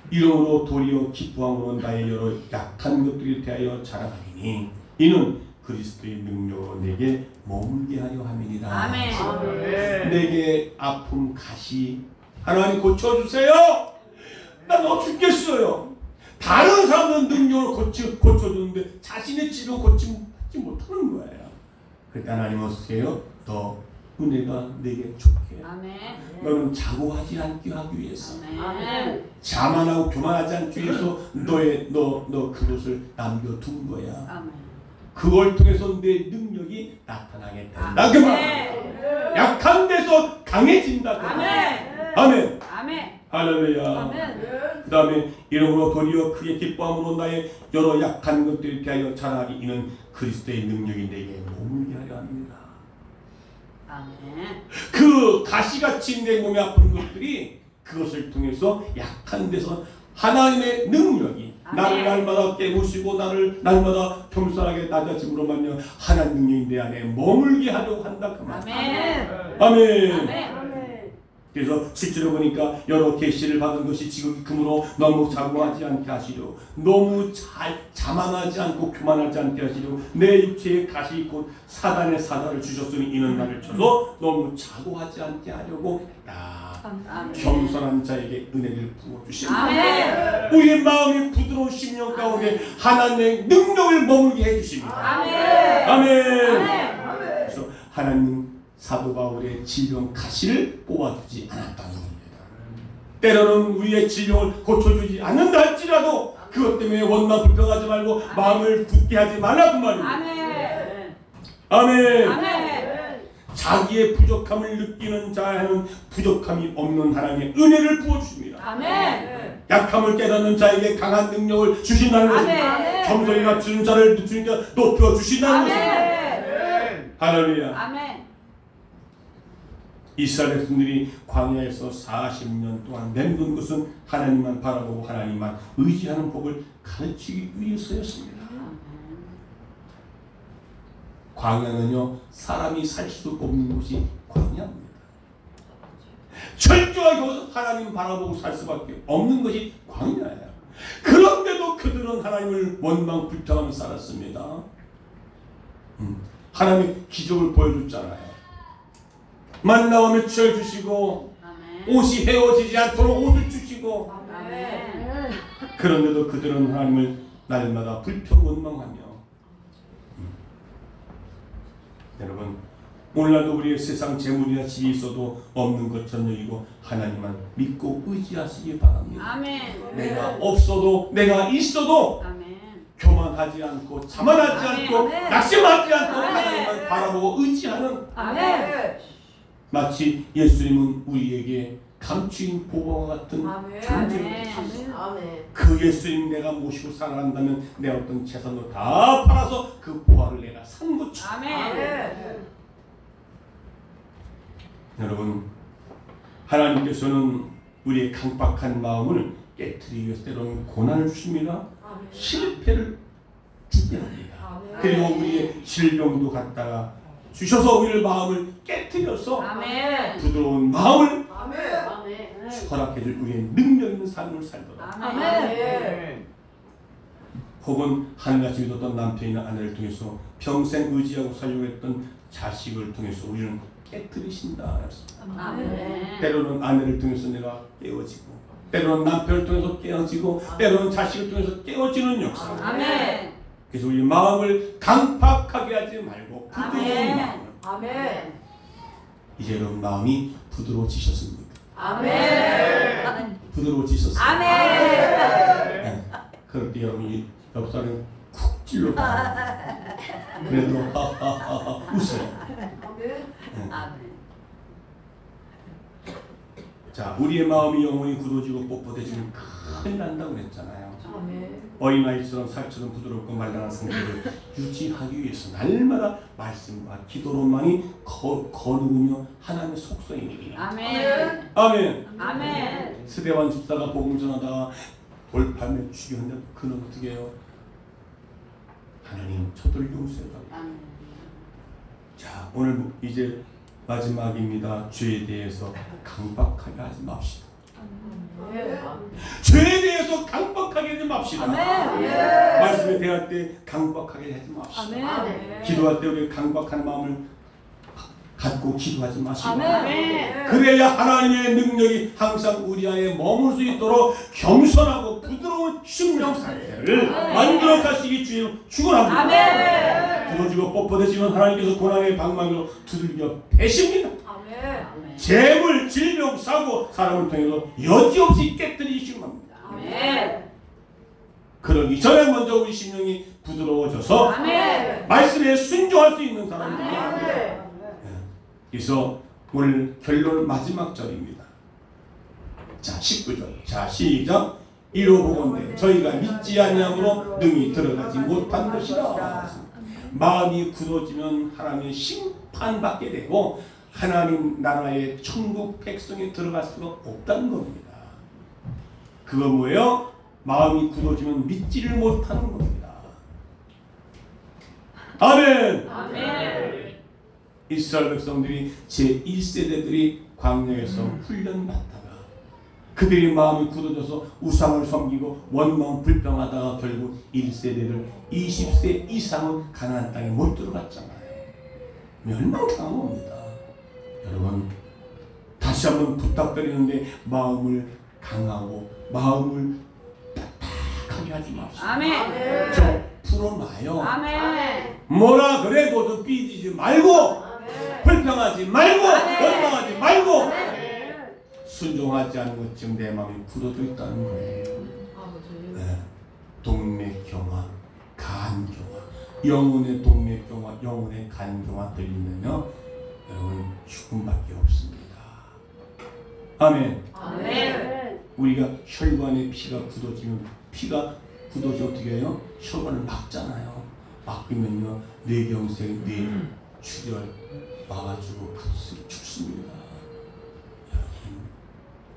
이러므로 도리어 기뻐함으로 나의 여러 약한 것들에 대하여 자랑하리니 이는 그리스도의 능력으로 내게 머물게 하려 함이니라. 아멘. 내게 아픔 가시 하나님 고쳐주세요. 나 너 죽겠어요. 다른 사람은 능력으로 고쳐주는데 자신의 질병 고치지 못하는 거예요. 그때 하나님은 어떻게 해요? 너 은혜가 내게 족해. 아멘. 너는 자고하지 않게 하기 위해서 아멘. 자만하고 교만하지 않기 위해서 너 그것을 남겨둔 거야. 아멘. 그걸 통해서 내 능력이 나타나게 된다. 그 말. 약한 데서 강해진다. 그 말. 아멘. 아멘. 아멘. 할렐루야. 아멘. 그 다음에 이러므로 도리어 크게 기뻐함으로 나의 여러 약한 것들에 대하여 자랑하리 이는 그리스도의 능력이 내게 머물게 하려 합니다. 아멘. 그 가시같이 내 몸에 아픈 것들이 그것을 통해서 약한 데서 하나님의 능력이 나를 날마다 깨부시고 나를 날마다 겸손하게 낮아짐으로 말며 하나님 능력이 내 안에 머물게 하려고 한다 그 말. 아멘. 아멘. 아멘. 그래서 실제로 보니까 여러 계시를 받은 것이 지금 금으로 너무 자고하지 않게 하시려 너무 자만하지 않고 교만하지 않게 하시려 내 육체에 가시 곧 사단의 사단을 주셨으니 이는 나를 쳐서 너무 자고하지 않게 하려고 했다. 겸손한 자에게 은혜를 부어주십니다. 아멘. 우리의 마음이 부드러운 심령 가운데 하나님의 능력을 머물게 해주십니다. 아멘. 아멘. 아멘. 그래서 하나님 사도 바울의 질병 가시를 뽑아주지 않았다는 겁니다. 때로는 우리의 질병을 고쳐주지 않는다 할지라도 그것 때문에 원망 불평하지 말고 마음을 굳게 하지 말라고 말입니다. 아멘. 아멘. 아멘. 자기의 부족함을 느끼는 자에는 부족함이 없는 하나님의 은혜를 부어주십니다. 아멘. 약함을 깨닫는 자에게 강한 능력을 주신다는 것입니다. 아멘. 겸손히 낮추는 자를 높여주신다는 것입니다. 아멘. 할렐루야. 아멘. 이스라엘 백성들이 광야에서 40년 동안 맴돈 것은 하나님만 바라보고 하나님만 의지하는 법을 가르치기 위해서였습니다. 광야는요 사람이 살 수 없는 곳이 광야입니다. 철저하게 하나님 바라보고 살 수밖에 없는 것이 광야예요. 그런데도 그들은 하나님을 원망 불평하며 살았습니다. 하나님이 기적을 보여줬잖아요. 만나와 며칠 주시고 옷이 헤어지지 않도록 옷을 주시고 그런데도 그들은 하나님을 날마다 불평 원망하며 여러분 오늘날도 우리의 세상 재물이나 집이 있어도 없는 것처럼 여기고 하나님만 믿고 의지하시기 바랍니다. 아멘. 내가 없어도 내가 있어도 아멘. 교만하지 않고 자만하지 않고 아멘. 낙심하지 않고 아멘. 하나님만 바라보고 의지하는 아멘. 마치 예수님은 우리에게 감추인 보화와 같은 아멘. 존재입니다. 아멘. 그 예수님 내가 모시고 살아간다면 내 어떤 재산도 다 팔아서 그 보화를 내가 산 것처럼. 아멘. 여러분, 하나님께서는 우리의 강박한 마음을 깨트리기 위해서 때로는 고난을 주십니다. 아멘. 실패를 주게 합니다. 아멘. 그리고 우리의 질병도 갖다가 주셔서 우리의 마음을 깨트려서 아멘. 부드러운 마음을 아멘. 아멘. 허락해줄 우리의 능력 있는 삶을 살도록. 아멘. 혹은 하늘같이 믿었던 남편이나 아내를 통해서 평생 의지하고 살려했던 자식을 통해서 우리는 깨뜨리신다. 아멘. 때로는 아내를 통해서 내가 깨어지고, 때로는 남편을 통해서 깨어지고, 때로는 자식을 통해서 깨어지는 역사. 아멘. 그래서 우리 마음을 강팍하게 하지 말고 부드러운 아멘. 마음을. 아멘. 이제 여러분 마음이 부드러워지셨습니까? 아멘. 부드러워지셨어요. 아멘. 네. 그럴 때 여러분이 옆 사람을 쿡 찔러봐. 그래도 하하하하 웃어요. 아멘. 네. 자, 우리의 마음이 영원히 굳어지고 뻣뻣해지면 큰일 난다고 그랬잖아요. 아멘. 어린아이처럼 살처럼 부드럽고 말랑한 상태를 유지하기 위해서 날마다 말씀과 기도로만이 거룩이며 하나님의 속성입니다. 아멘. 아멘. 아멘. 스데반 집사가 복음 전하다가 돌팔매 죽였는데 그는 어떻게 해요? 하나님 저들 용서해달라. 자, 오늘 이제 마지막입니다. 죄에 대해서 강박하게 하지 맙시다. 죄에 대해서 강박하게 하지 맙시다. 아멘. 말씀에 대할 때 강박하게 하지 맙시다. 아멘. 기도할 때 우리 강박한 마음을 갖고 기도하지 마시고. 아멘. 그래야 하나님의 능력이 항상 우리 안에 머물 수 있도록 겸손하고 부드러운 신명 상태를 만들어 가시기 주여 축원합니다. 아멘. 부러지고 뻣뻣해지면 하나님께서 고난의 방망이로 두들겨 패십니다. 아멘. 재물, 질병, 사고, 사람을 통해서 여지없이 깨뜨리시는 겁니다. 아멘. 그러기 전에 먼저 우리 심령이 부드러워져서 아멘. 말씀에 순종할 수 있는 사람입니다. 아멘. 그래서 오늘 결론 마지막 절입니다. 자, 19절. 자, 시작. 이로 보건대 저희가 믿지 아니함으로 능히 들어가지 못한 것이라. 마음이 굳어지면 하나님의 심판받게 되고 하나님 나라의 천국 백성에 들어갈 수가 없다는 겁니다. 그거 뭐예요? 마음이 굳어지면 믿지를 못하는 겁니다. 아멘. 아멘. 이스라엘 백성들이 제1세대들이 광야에서 훈련받다가 그들의 마음이 굳어져서 우상을 섬기고 원망 불평하다가 결국 1세대를 20세 이상은 가나안 땅에 못 들어갔잖아요. 멸망당한 겁니다. 여러분 다시 한번 부탁드리는데 마음을 강하고 마음을 딱딱하게 하지 맙시다. 아멘. 좀 풀어놔요. 아멘. 뭐라 그래도 삐지지 말고 불평하지 말고 원망하지 말고 순종하지 않는 것 지금 내 마음이 굳어져 있다는 거예요. 네. 동맥경화, 간경화, 영혼의 동맥경화, 영혼의 간경화 들리면요 여러분 죽음밖에 없습니다. 아멘. 아멘. 우리가 혈관의 피가 굳어지면 피가 굳어져 어떻게 해요? 혈관을 막잖아요. 막으면요 뇌경색, 뇌출혈 와가지고 죽습니다.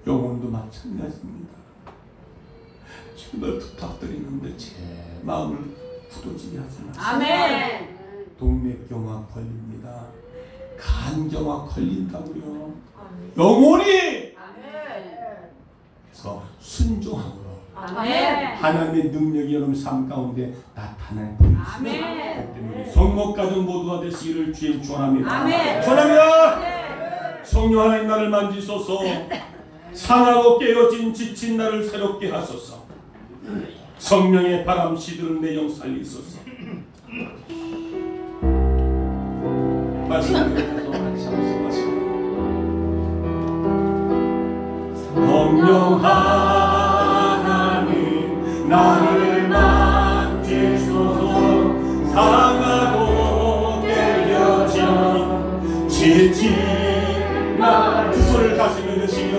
영혼도 마찬가지입니다. 정말 부탁드리는데 제 마음을 굳어지게 하지 마세요. 아멘. 동맥경화 걸립니다. 간경화 걸린다고요. 영혼이 그래서 순종함으로 아멘. 하나님의 능력이 여러분 삶 가운데 나타날 뿐이시죠. 아멘. 성목 가정 모두가 되시기를 주님 축원합니다. 아멘. 축원합니다. 성령 하나님 나를 만지소서. 상하고 깨어진 지친 나를 새롭게 하소서. 성령의 바람 시드는 내 영 살리소서. 말씀드리면서 같이 합성하시고 성령 하나님 나를 만지소서. 상하고 깨어진 지친 나 두 손을 가슴에 드시며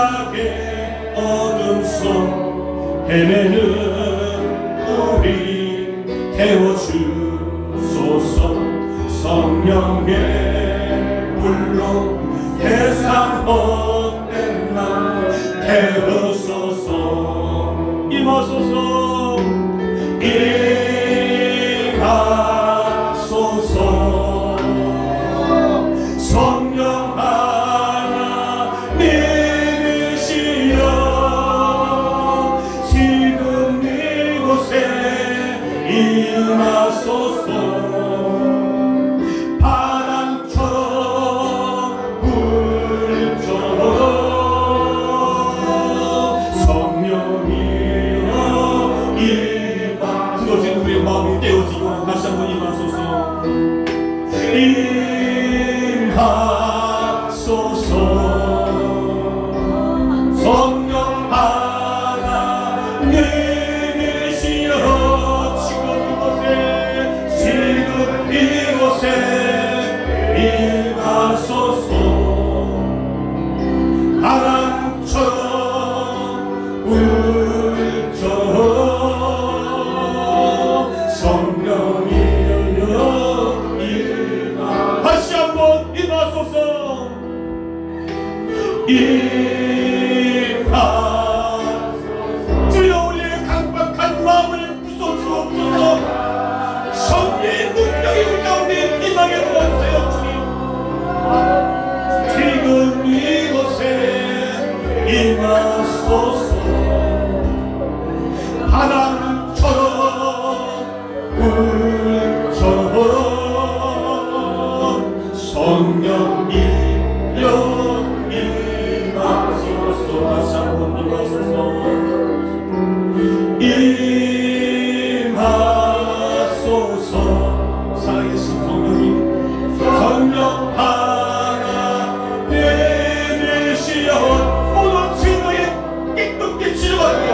죄악의 어둠 속 헤매는 우리 태워주소서. 성령의 불로 세상 헛된 날 태우소서. 임하소서. 임하소서. 성령 하나님이시여 지금 이곳에 임하소서. 바람처럼 불처럼 성령이여 임하. 그것에 우리의 마음이 깨어지고 다시 한번 임하소서. 임하소서. 성령 하나님이시여 지금 이곳에 임하소서. 바람처럼 불처럼 성령이여 다시 한번 임하소서. 주여 우리의 강박한 마음을 부숴주옵소서. 성령의 능력이 우리 가운데 임하게 도와주세요. 주님 지금 이곳에 임하소서. 바람처럼 불처럼 성령이여 임하소서. 다시 한번 임하소서. 임하소서. 살아계신 성령님, 성령 하나님이시여 모든 죄악에 깨끗게 치료하며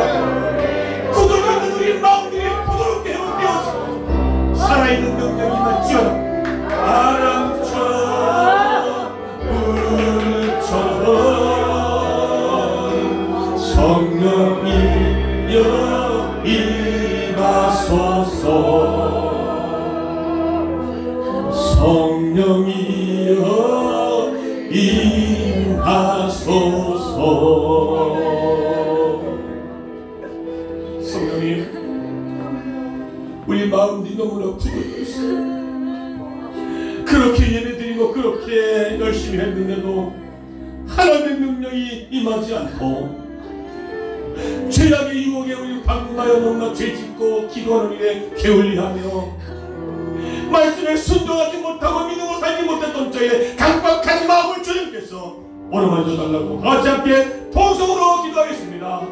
굳어가는 우리 마음들이 부드럽게 회복되어지고 살아있는 능력이 임할지어다. 바람처럼 불처럼 성령이여 임하소서. 성령이여 임하소서. 성령님, 우리 마음이 너무나 부드러워요. 그렇게 예배드리고 그렇게 열심히 했는데도 하나님의 능력이 임하지 않고 죄악의 유혹에 우리 방문하여 너무나 죄짓고 기도하는 일에 게을리하며 말씀에 순종하지 못하고 믿고 살지 못했던 저의 강박한 마음을 주님께서 오늘만 줘달라고 같이 함께 통성으로 기도하겠습니다.